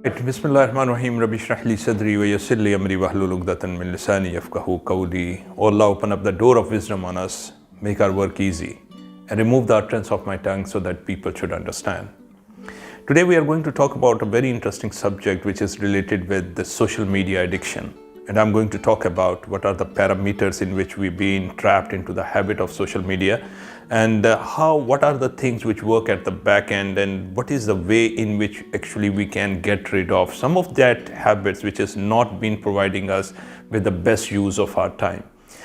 Bismillahirrahmanirrahim. Rabbi shrah li sadri wa yassir li amri wahlul 'uqdatan min lisani yafqahu qawli. Oh Allah, open up the door of wisdom on us, make our work easy, and remove the utterance of my tongue so that people should understand. Today we are going to talk about a very interesting subject which is related with the social media addiction. And I'm going to talk about what are the parameters in which we've been trapped into the habit of social media, and what are the things which work at the back end, and what is the way in which actually we can get rid of some of that habits which has not been providing us with the best use of our time.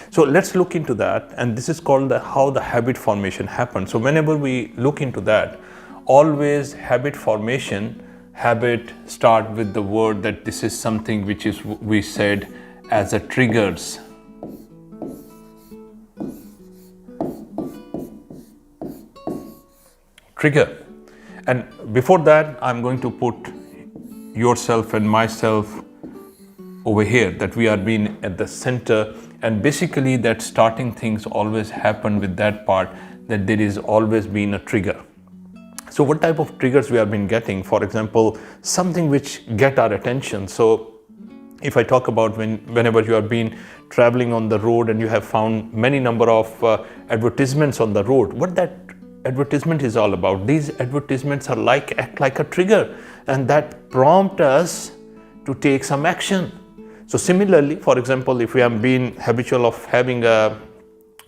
So let's look into that, and this is called how the habit formation happens. So whenever we look into that, always habit formation, habit start with the word that this is something which is we said as a triggers. Trigger. And before that, I'm going to put yourself and myself over here, that we are being at the center, and basically that starting things always happen with that part, that there is always been a trigger. So what type of triggers we have been getting? For example, something which get our attention. So if I talk about whenever you have been traveling on the road and you have found many number of advertisements on the road, what that advertisement is all about. These advertisements are act like a trigger, and that prompt us to take some action. So similarly, for example, if we have been habitual of having a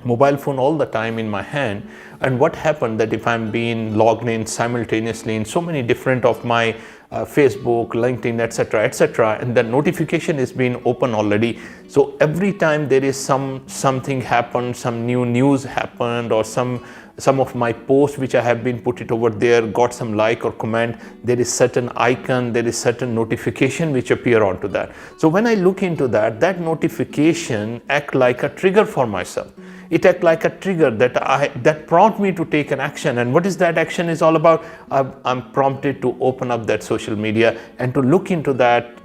mobile phone all the time in my hand, and what happened that if I'm being logged in simultaneously in so many different of my Facebook, LinkedIn, etc., and the notification is being open already. So every time there is something happened, some new news happened, or some of my posts which I have been put it over there got some like or comment, there is certain icon, there is certain notification which appear onto that. So when I look into that notification act like a trigger for myself. It act like a trigger that prompt me to take an action. And what is that action is all about? I'm prompted to open up that social media and to look into that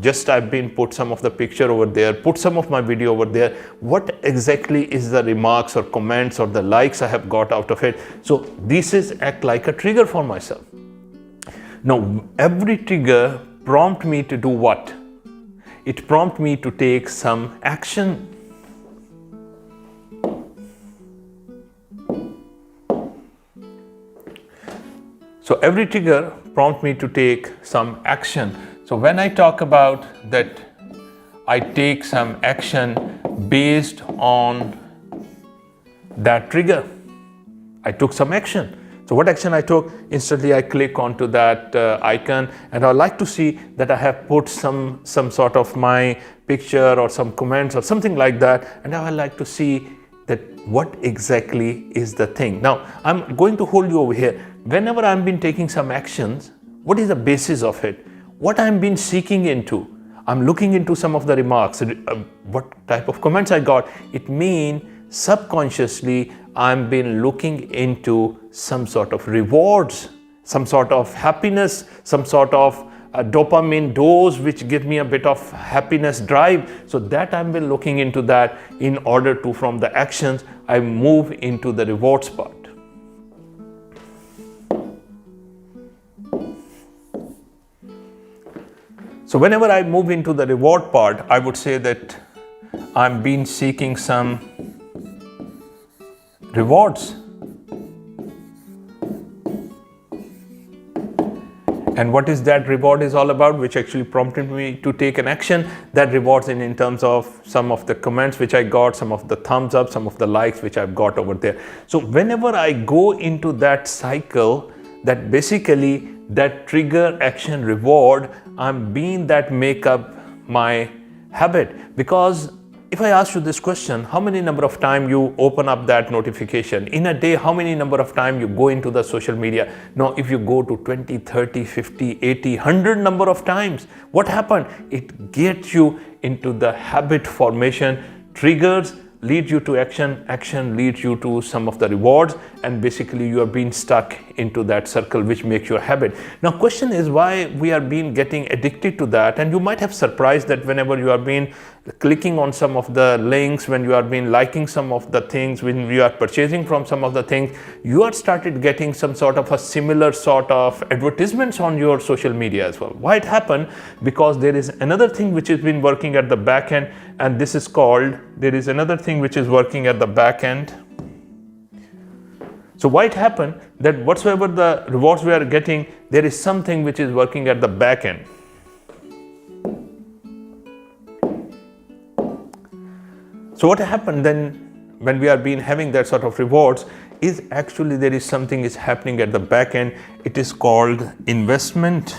just I've been put some of the picture over there, put some of my video over there. What exactly is the remarks or comments or the likes I have got out of it? So this is act like a trigger for myself. Now every trigger prompt me to do what? It prompt me to take some action. So every trigger prompt me to take some action. So when I talk about that, I take some action based on that trigger. I took some action. So what action I took? Instantly I click onto that icon, and I like to see that I have put some sort of my picture or some comments or something like that, and I would like to see that what exactly is the thing. Now I'm going to hold you over here. Whenever I'm been taking some actions, what is the basis of it? What I'm been seeking into? I'm looking into some of the remarks. What type of comments I got? It means subconsciously I'm been looking into some sort of rewards, some sort of happiness, some sort of dopamine dose which give me a bit of happiness drive. So that I've been looking into that in order to, from the actions, I move into the rewards part. So whenever I move into the reward part, I would say that I'm been seeking some rewards. And what is that reward is all about, which actually prompted me to take an action? That rewards in terms of some of the comments which I got, some of the thumbs up, some of the likes which I've got over there. So whenever I go into that cycle, that basically that trigger action reward, I'm being that make up my habit. Because if I ask you this question, how many number of time you open up that notification in a day? How many number of time you go into the social media? Now if you go to 20, 30, 50, 80, 100 number of times, what happened? It gets you into the habit formation. Triggers lead you to action, action leads you to some of the rewards, and basically you are being stuck into that circle which makes your habit. Now question is why we are being getting addicted to that, and you might have surprised that whenever you are being clicking on some of the links, when you are been liking some of the things, when you are purchasing from some of the things, you are started getting some sort of a similar sort of advertisements on your social media as well. Why it happened? Because there is another thing which has been working at the back end, and this is called, there is another thing which is working at the back end. So why it happened? That whatsoever the rewards we are getting, there is something which is working at the back end. So what happened then when we are been having that sort of rewards is actually there is something is happening at the back end. It is called investment.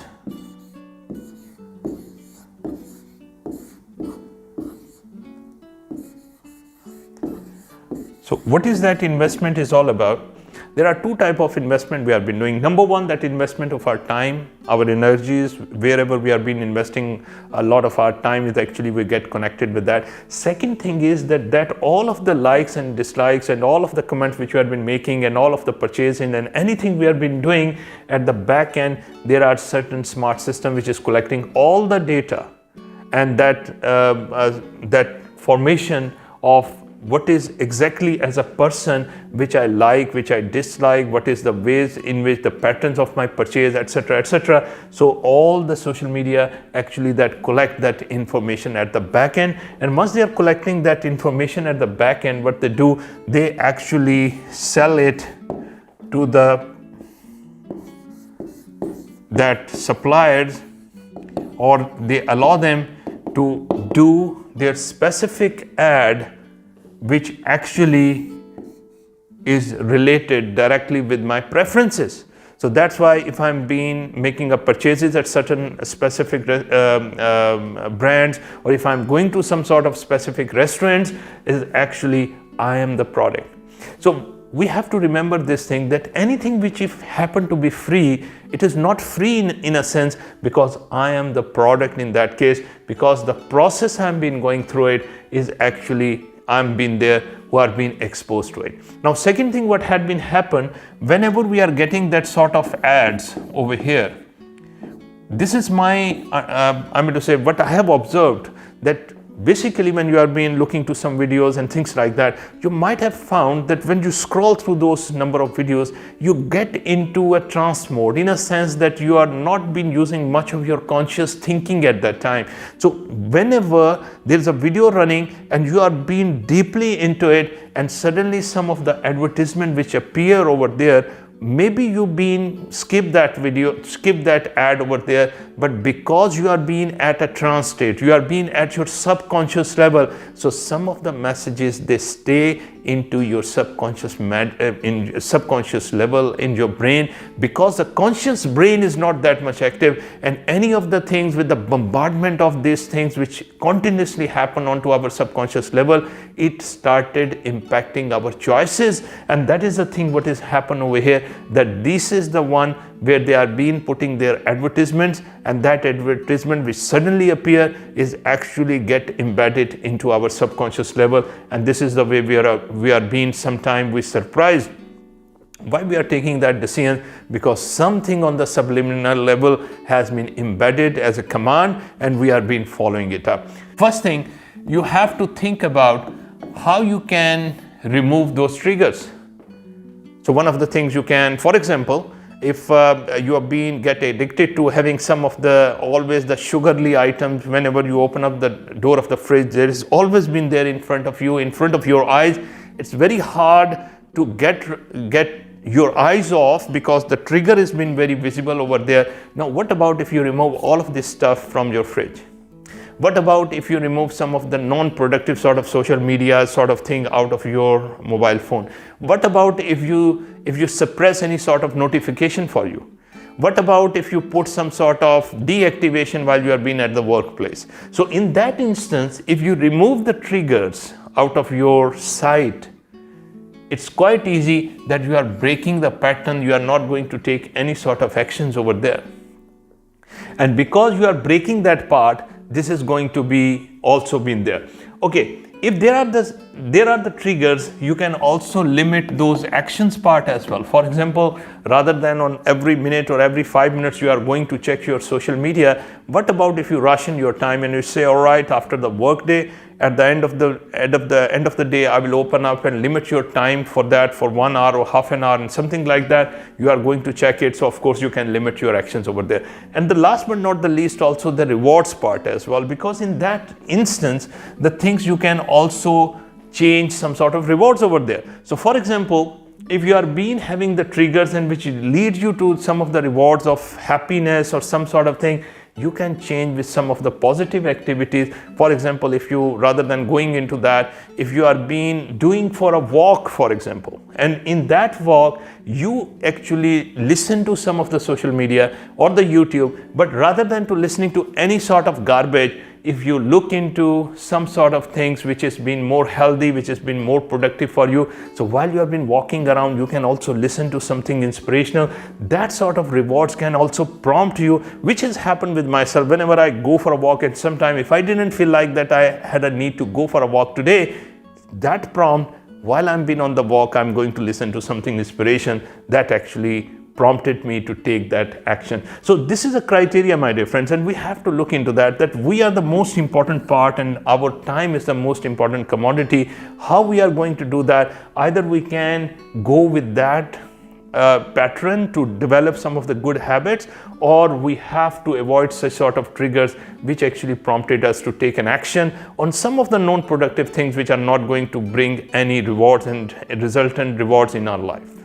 So what is that investment is all about? There are two types of investment we have been doing. Number one, that investment of our time, our energies, wherever we have been investing a lot of our time is actually we get connected with that. Second thing is that all of the likes and dislikes and all of the comments which we have been making and all of the purchasing and anything we have been doing at the back end, there are certain smart system which is collecting all the data, and that formation of what is exactly as a person which I like, which I dislike, what is the ways in which the patterns of my purchase, etc., etc. So all the social media actually that collect that information at the back end, and once they are collecting that information at the back end, what they do, they actually sell it to that suppliers, or they allow them to do their specific ad which actually is related directly with my preferences. So that's why if I'm making a purchases at certain specific brands, or if I'm going to some sort of specific restaurants, is actually I am the product. So we have to remember this thing, that anything which if happen to be free, it is not free in a sense because I am the product in that case, because the process I'm been going through it is actually I'm been there who are being exposed to it. Now second thing what had been happen, whenever we are getting that sort of ads over here, this is my I'm going to say what I have observed, that basically when you are being looking to some videos and things like that, you might have found that when you scroll through those number of videos, you get into a trance mode, in a sense that you are not been using much of your conscious thinking at that time. So whenever there's a video running and you are being deeply into it, and suddenly some of the advertisement which appear over there, maybe you skip that video, skip that ad over there, but because you are being at a trance state, you are being at your subconscious level, so some of the messages they stay into your subconscious level in your brain, because the conscious brain is not that much active, and any of the things with the bombardment of these things which continuously happen onto our subconscious level, it started impacting our choices. And that is the thing what is happen over here, that this is the one where they are putting their advertisements, and that advertisement which suddenly appear is actually get embedded into our subconscious level. And this is the way we are being sometimes we surprised why we are taking that decision, because something on the subliminal level has been embedded as a command and we are being following it up. First thing, you have to think about how you can remove those triggers. So one of the things you can, for example, if you are get addicted to having some of always the sugarly items, whenever you open up the door of the fridge, there is always been there in front of you, in front of your eyes. It's very hard to get your eyes off because the trigger has been very visible over there. Now, what about if you remove all of this stuff from your fridge? What about if you remove some of the non-productive sort of social media sort of thing out of your mobile phone? What about if you suppress any sort of notification for you? What about if you put some sort of deactivation while you are being at the workplace? So in that instance, if you remove the triggers out of your sight, it's quite easy that you are breaking the pattern. You are not going to take any sort of actions over there. And because you are breaking that part, this is going to be also been there. Okay, if there are the triggers, you can also limit those actions part as well. For example, rather than on every minute or every 5 minutes you are going to check your social media, what about if you ration your time and you say, all right, after the work day, at the end of the day, I will open up and limit your time for that for 1 hour or half an hour and something like that. You are going to check it. So of course you can limit your actions over there. And the last but not the least, also the rewards part as well, because in that instance, the things you can also change some sort of rewards over there. So for example, if you are been having the triggers and which lead you to some of the rewards of happiness or some sort of thing, you can change with some of the positive activities. For example, if you, rather than going into that, if you are been doing for a walk, for example, and in that walk you actually listen to some of the social media or the YouTube, but rather than to listening to any sort of garbage, if you look into some sort of things which has been more healthy, which has been more productive for you, so while you have been walking around, you can also listen to something inspirational. That sort of rewards can also prompt you, which has happened with myself whenever I go for a walk. And sometime if I didn't feel like that I had a need to go for a walk today, that prompt, while I'm been on the walk, I'm going to listen to something inspiration that actually prompted me to take that action. So this is a criteria, my dear friends, and we have to look into that we are the most important part and our time is the most important commodity. How we are going to do that? Either we can go with that pattern to develop some of the good habits, or we have to avoid such sort of triggers which actually prompted us to take an action on some of the non-productive things which are not going to bring any rewards and resultant rewards in our life.